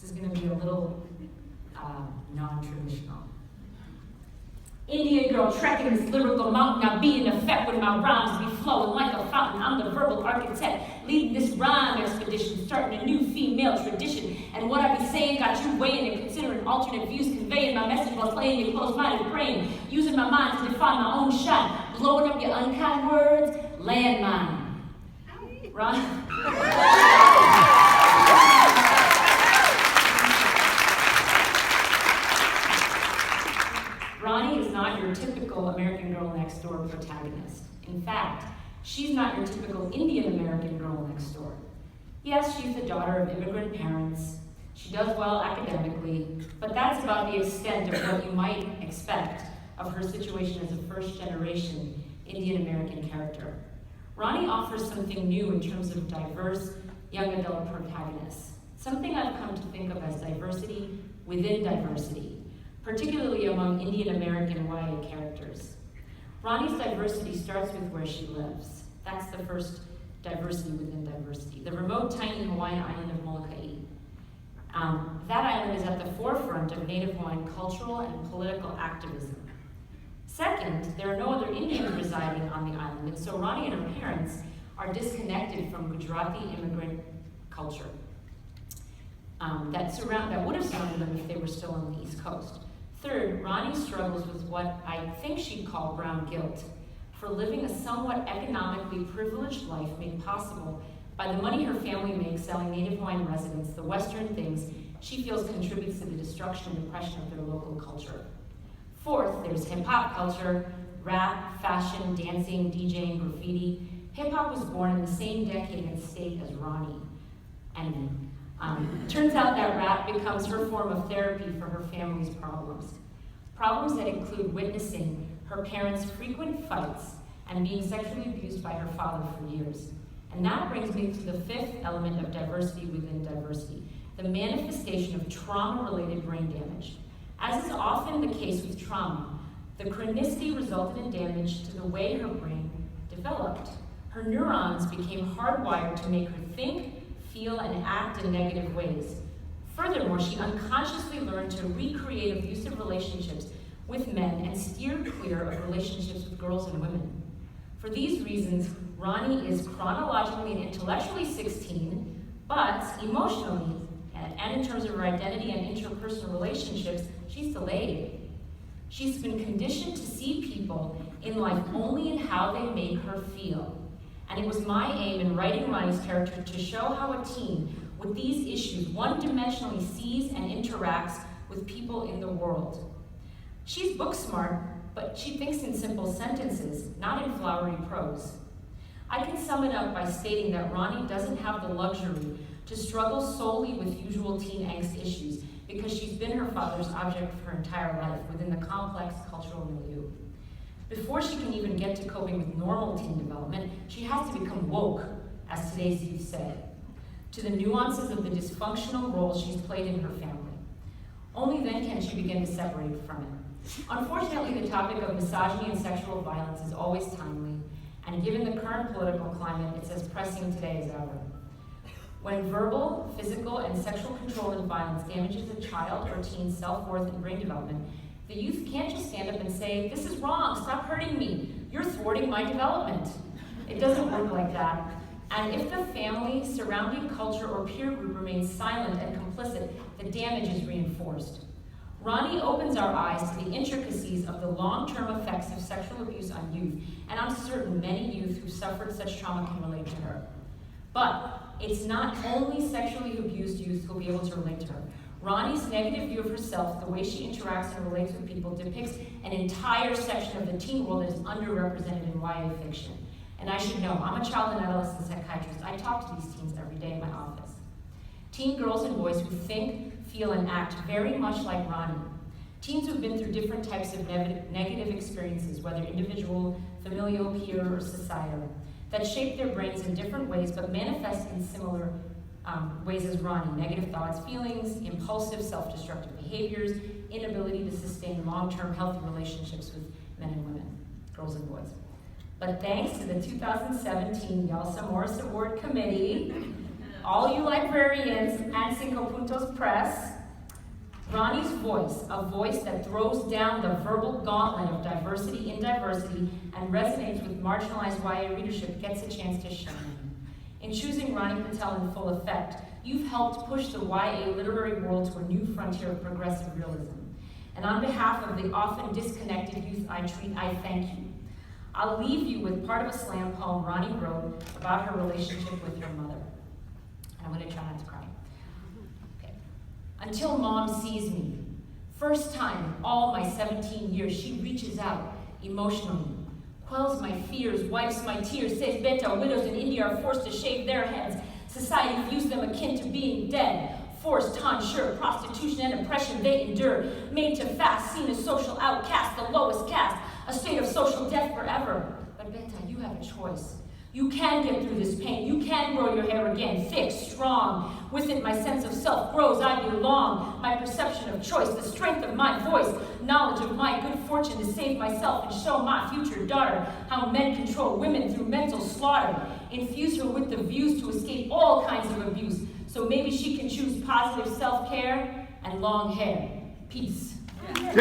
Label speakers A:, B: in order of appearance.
A: This is going to be a little non-traditional. Indian girl trekking this lyrical mountain, I be in effect with my rhymes be flowing like a fountain. I'm the verbal architect, leading this rhyme expedition, starting a new female tradition. And what I be saying got you weighing and considering alternate views, conveying my message while slaying your closed-minded brain, using my mind to define my own shot, blowing up your unkind words, landmine. Right? RANI is not your typical American Girl Next Door protagonist. In fact, she's not your typical Indian American Girl Next Door. Yes, she's the daughter of immigrant parents. She does well academically, but that's about the extent of what you might expect of her situation as a first-generation Indian American character. RANI offers something new in terms of diverse young adult protagonists, something I've come to think of as diversity within diversity, particularly among Indian American YA characters. RANI's diversity starts with where she lives. That's the first diversity within diversity. The remote, tiny Hawaiian island of Molokai. That island is at the forefront of Native Hawaiian cultural and political activism. Second, there are no other Indians residing on the island, and so RANI and her parents are disconnected from Gujarati immigrant culture that would have surrounded them if they were still on the East Coast. Third, RANI struggles with what I think she'd call brown guilt for living a somewhat economically privileged life made possible by the money her family makes selling Native Hawaiian residents the Western things she feels contributes to the destruction and oppression of their local culture. Fourth, there's hip-hop culture, rap, fashion, dancing, DJing, graffiti. Hip-hop was born in the same decade and state as RANI. Turns out that rap becomes her form of therapy for her family's problems. Problems that include witnessing her parents' frequent fights and being sexually abused by her father for years. And that brings me to the fifth element of diversity within diversity, the manifestation of trauma-related brain damage. As is often the case with trauma, the chronicity resulted in damage to the way her brain developed. Her neurons became hardwired to make her think, feel, and act in negative ways. Furthermore, she unconsciously learned to recreate abusive relationships with men and steer clear of relationships with girls and women. For these reasons, RANI is chronologically and intellectually 16, but emotionally, and in terms of her identity and interpersonal relationships, she's delayed. She's been conditioned to see people in life only in how they make her feel. And it was my aim in writing RANI's character to show how a teen with these issues one-dimensionally sees and interacts with people in the world. She's book smart, but she thinks in simple sentences, not in flowery prose. I can sum it up by stating that RANI doesn't have the luxury to struggle solely with usual teen angst issues because she's been her father's object for her entire life within the complex cultural milieu. Before she can even get to coping with normal teen development, she has to become woke, as today's youth say, to the nuances of the dysfunctional role she's played in her family. Only then can she begin to separate from it. Unfortunately, the topic of misogyny and sexual violence is always timely, and given the current political climate, it's as pressing today as ever. When verbal, physical, and sexual control and violence damages a child or teen's self-worth and brain development, the youth can't just stand up and say, "This is wrong, stop hurting me, you're thwarting my development." It doesn't work like that. And if the family, surrounding culture, or peer group remains silent and complicit, the damage is reinforced. RANI opens our eyes to the intricacies of the long-term effects of sexual abuse on youth, and I'm certain many youth who suffered such trauma can relate to her. But it's not only sexually abused youth who'll be able to relate to her. RANI's negative view of herself, the way she interacts and relates with people, depicts an entire section of the teen world that is underrepresented in YA fiction. And I should know, I'm a child and adolescent psychiatrist. I talk to these teens every day in my office. Teen girls and boys who think, feel, and act very much like RANI. Teens who've been through different types of negative experiences, whether individual, familial, peer, or societal, that shape their brains in different ways but manifest in similar ways as RANI: negative thoughts, feelings, impulsive, self-destructive behaviors, inability to sustain long-term healthy relationships with men and women, girls and boys. But thanks to the 2017 Yalsa Morris Award Committee, all you librarians and Cinco Puntos Press, RANI's voice, a voice that throws down the verbal gauntlet of diversity in diversity and resonates with marginalized YA readership, gets a chance to shine. In choosing Sonia Patel in full effect, you've helped push the YA literary world to a new frontier of progressive realism. And on behalf of the often disconnected youth I treat, I thank you. I'll leave you with part of a slam poem RANI wrote about her relationship with her mother. And I'm going to try not to cry. Okay. Until Mom sees me. First time in all my 17 years, she reaches out emotionally, quells my fears, wipes my tears, says, Beta, widows in India are forced to shave their heads. Society views them akin to being dead. Forced tonsure, prostitution and oppression they endure. Made to fast, seen as social outcasts, the lowest caste. A state of social death forever. But Beta, you have a choice. You can get through this pain. You can grow your hair again, thick, strong. With it, my sense of self grows. I belong. My perception of choice, the strength of my voice, knowledge of my good fortune to save myself and show my future daughter how men control women through mental slaughter. Infuse her with the views to escape all kinds of abuse, so maybe she can choose positive self-care and long hair. Peace.